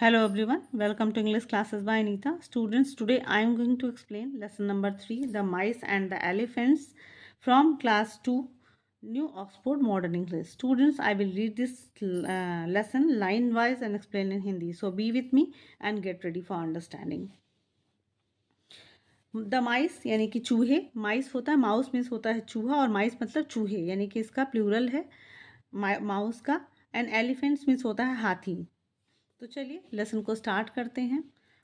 Hello everyone, welcome to English classes by Anita. Students, today I am going to explain lesson number 3, The Mice and the Elephants from class 2, New Oxford Modern English. Students, I will read this lesson line wise and explain in Hindi. So be with me and get ready for understanding. The माइस यानी कि चूहे, माइस होता है, mouse means होता है चूहा और माइस मतलब चूहे यानी कि इसका प्लूरल है माउस का। एंड एलिफेंट्स मीन्स होता है हाथी। तो चलिए लेसन को स्टार्ट करते हैं।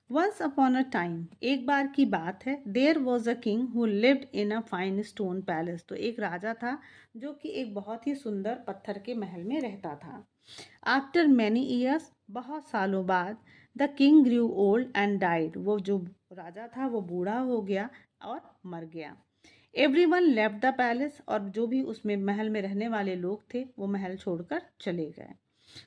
वंस अपॉन अ टाइम, एक बार की बात है, there was a king who lived in a fine stone palace. तो एक राजा था जो कि एक बहुत ही सुंदर पत्थर के महल में रहता था। आफ्टर मैनी ईयर्स, बहुत सालों बाद, the king grew old and died. वो जो राजा था वो बूढ़ा हो गया और मर गया। Every one left the palace, और जो भी उसमें महल में रहने वाले लोग थे वो महल छोड़कर चले गए।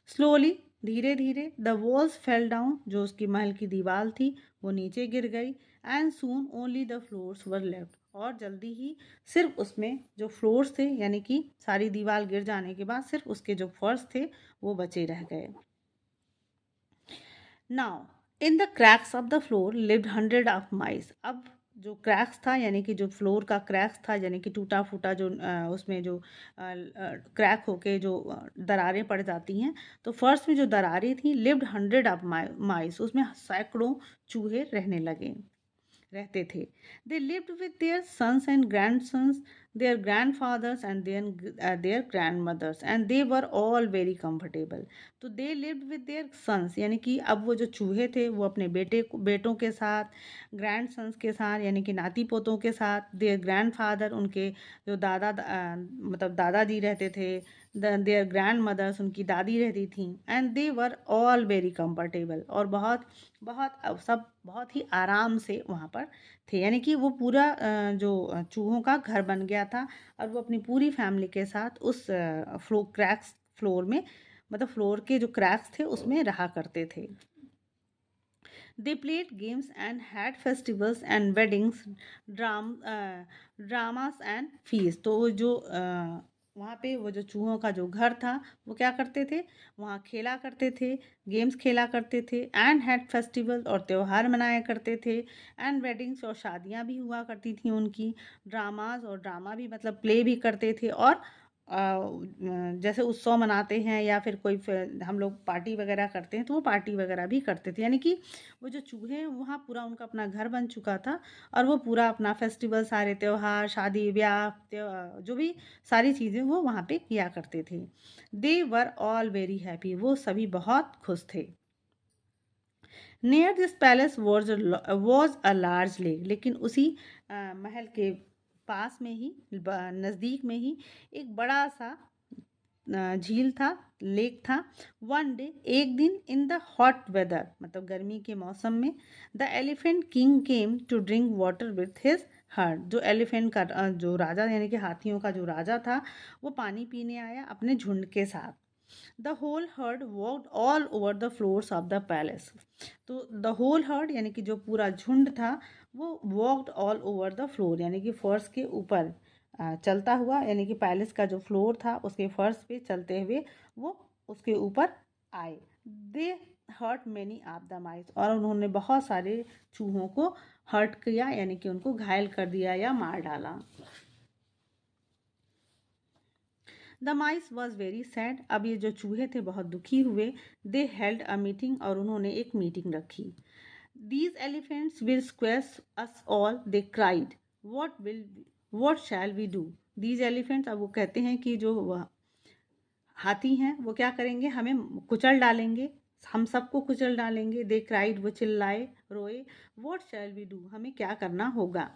स्लोली, धीरे धीरे, द वॉल्स फेल डाउन, जो उसकी महल की दीवार थी वो नीचे गिर गई। And soon only the floors were left, और जल्दी ही सिर्फ उसमें जो फ्लोर्स थे यानी कि सारी दीवार गिर जाने के बाद सिर्फ उसके जो फर्श थे वो बचे रह गए। Now in the cracks of the floor lived hundred of mice. अब जो क्रैक्स था यानी कि जो फ्लोर का क्रैक्स था यानी कि टूटा फूटा जो उसमें जो क्रैक होके जो दरारें पड़ जाती हैं, तो फर्स्ट में जो दरारें थी, लिव्ड हंड्रेड ऑफ माइस, उसमें सैकड़ों चूहे रहते थे। They lived with their sons and grand sons, their grand fathers and their grand mothers, and they were all very comfortable. तो they lived with their sons यानी कि अब वो जो चूहे थे वो अपने बेटों के साथ, ग्रैंड सन्स के साथ यानी कि नाती पोतों के साथ, देयर ग्रैंड फादर उनके जो मतलब दादाजी रहते थे, देयर ग्रैंड मदर्स उनकी दादी रहती थी, and they were all very comfortable, और बहुत बहुत सब बहुत ही आराम से वहाँ पर थे। यानी कि वो पूरा जो चूहों का घर बन गया था और वो अपनी पूरी फैमिली के साथ उस फ्लोर में, मतलब फ्लोर के जो क्रैक्स थे उसमें रहा करते थे। They played games and had festivals and weddings, dramas and fees. तो वो जो वहाँ पे वो जो चूहों का जो घर था वो क्या करते थे, वहाँ खेला करते थे, गेम्स खेला करते थे, एंड हैड फेस्टिवल, और त्यौहार मनाया करते थे, एंड वेडिंग्स, और शादियाँ भी हुआ करती थी उनकी, ड्रामाज, और ड्रामा भी मतलब प्ले भी करते थे, और जैसे उत्सव मनाते हैं या फिर कोई हम लोग पार्टी वगैरह करते हैं तो वो पार्टी वगैरह भी करते थे। यानी कि वो जो चूहे हैं वहाँ पूरा उनका अपना घर बन चुका था और वो पूरा अपना फेस्टिवल, सारे त्यौहार, शादी ब्याह, जो भी सारी चीज़ें वो वहाँ पे किया करते थे। दे वर ऑल वेरी हैप्पी, वो सभी बहुत खुश थे। Near this palace was a large lake, लेकिन उसी महल के पास में ही, नज़दीक में ही एक बड़ा सा झील था, लेक था। वन डे, एक दिन, इन द हॉट वेदर, मतलब गर्मी के मौसम में, the elephant king came to drink water with his herd. जो एलिफेंट का जो राजा यानी कि हाथियों का जो राजा था वो पानी पीने आया अपने झुंड के साथ। The whole herd walked all over the floors of the palace. तो द होल हर्ड यानी कि जो पूरा झुंड था वो walked all over the floor यानी कि फर्श के ऊपर चलता हुआ, यानी कि पैलेस का जो फ्लोर था उसके फर्श पे चलते हुए वो उसके ऊपर आए। They hurt many of the mice, और उन्होंने बहुत सारे चूहों को हर्ट किया यानी कि उनको घायल कर दिया या मार डाला। The mice was very sad, अब ये जो चूहे थे बहुत दुखी हुए। दे हेल्ड अ मीटिंग, और उन्होंने एक मीटिंग रखी। These elephants will squash us all, they cried, what shall we do. These elephants, अब वो कहते हैं कि जो हाथी हैं वो क्या करेंगे, हमें कुचल डालेंगे, हम सबको कुचल डालेंगे। दे क्राइड, वो चिल्लाए, रोए। वॉट शैल वी डू, हमें क्या करना होगा।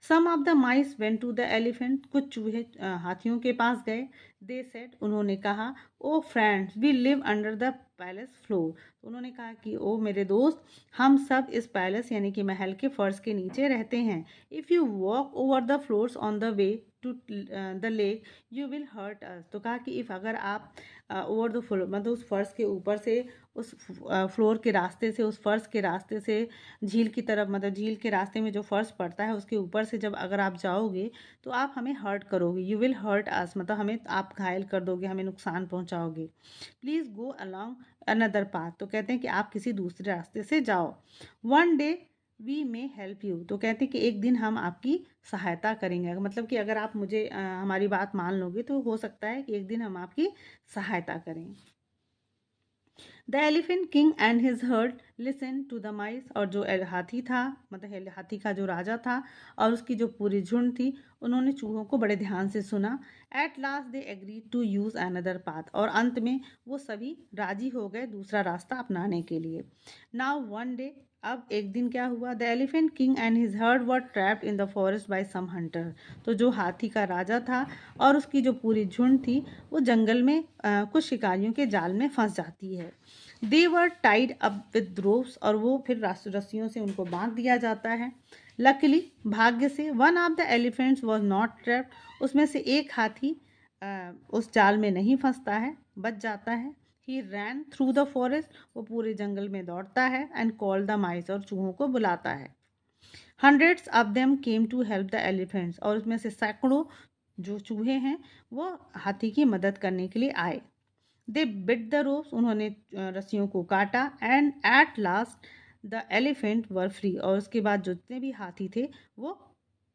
Some of the mice went to the elephant, कुछ चूहे हाथियों के पास गए। दे सेड, उन्होंने कहा, oh friends we live under the palace floor. तो उन्होंने कहा कि ओ मेरे दोस्त, हम सब इस पैलेस यानी कि महल के फर्श के नीचे रहते हैं। If you walk over the floors on the way to the lake you will hurt us. तो कहा कि इफ़ अगर आप ओवर द फ्लोर मतलब उस फर्श के ऊपर से उस फ्लोर के रास्ते से उस फर्श के रास्ते से झील की तरफ मतलब झील के रास्ते में जो फर्श पड़ता है उसके ऊपर से जब अगर आप जाओगे तो आप हमें हर्ट करोगे। यू विल हर्ट अस मतलब हमें आप घायल कर दोगे, हमें नुकसान पहुंचाओगे। Please go along another path. तो कहते हैं कि आप किसी दूसरे रास्ते से जाओ। One day we may help you. तो कहते हैं कि एक दिन हम आपकी सहायता करेंगे, मतलब कि अगर आप मुझे हमारी बात मान लोगे तो हो सकता है कि एक दिन हम आपकी सहायता करें। The elephant king and his herd listen to the mice. और जो हाथी था मतलब हाथी का जो राजा था और उसकी जो पूरी झुंड थी उन्होंने चूहों को बड़े ध्यान से सुना। At last they agree to use another path. और अंत में वो सभी राजी हो गए दूसरा रास्ता अपनाने के लिए। नाउ वन डे अब एक दिन क्या हुआ, the elephant king and his herd were trapped in the forest by some hunter. तो जो हाथी का राजा था और उसकी जो पूरी झुंड थी वो जंगल में कुछ शिकारियों के जाल में फंस जाती है। They were tied up with ropes. और वो फिर रस्सियों से उनको बांध दिया जाता है। लकीली भाग्य से one of the elephants was not trapped. उसमें से एक हाथी उस जाल में नहीं फंसता है, बच जाता है। ही रैन थ्रू द फॉरेस्ट। वो पूरे जंगल में दौड़ता है एंड कॉल द माइस। और चूहों को बुलाता है। Hundreds of them came to help the elephants. और उसमें से सैकड़ों जो चूहे हैं वो हाथी की मदद करने के लिए आए। दे बिट द रोप्स। उन्होंने रस्सियों को काटा। And at last the elephant were free. और उसके बाद जितने भी हाथी थे वो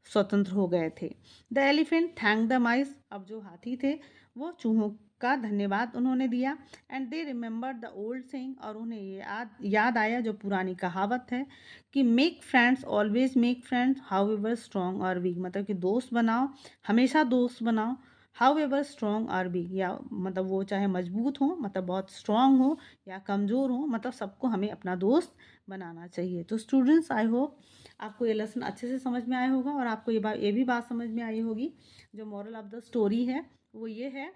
स्वतंत्र हो गए थे। द एलिफेंट थैंक द माइस। अब जो हाथी थे वो चूहों का धन्यवाद उन्होंने दिया। And they remember the old saying. और उन्हें ये याद आया जो पुरानी कहावत है कि make friends always make friends however strong or weak. मतलब कि दोस्त बनाओ, हमेशा दोस्त बनाओ, however strong or be. या मतलब वो चाहे मजबूत हो मतलब बहुत स्ट्रॉन्ग हो या कमज़ोर हो, मतलब सबको हमें अपना दोस्त बनाना चाहिए। तो स्टूडेंट्स आई होप आपको ये लेसन अच्छे से समझ में आया होगा और आपको ये भी बात समझ में आई होगी। जो मॉरल ऑफ द स्टोरी है वो ये है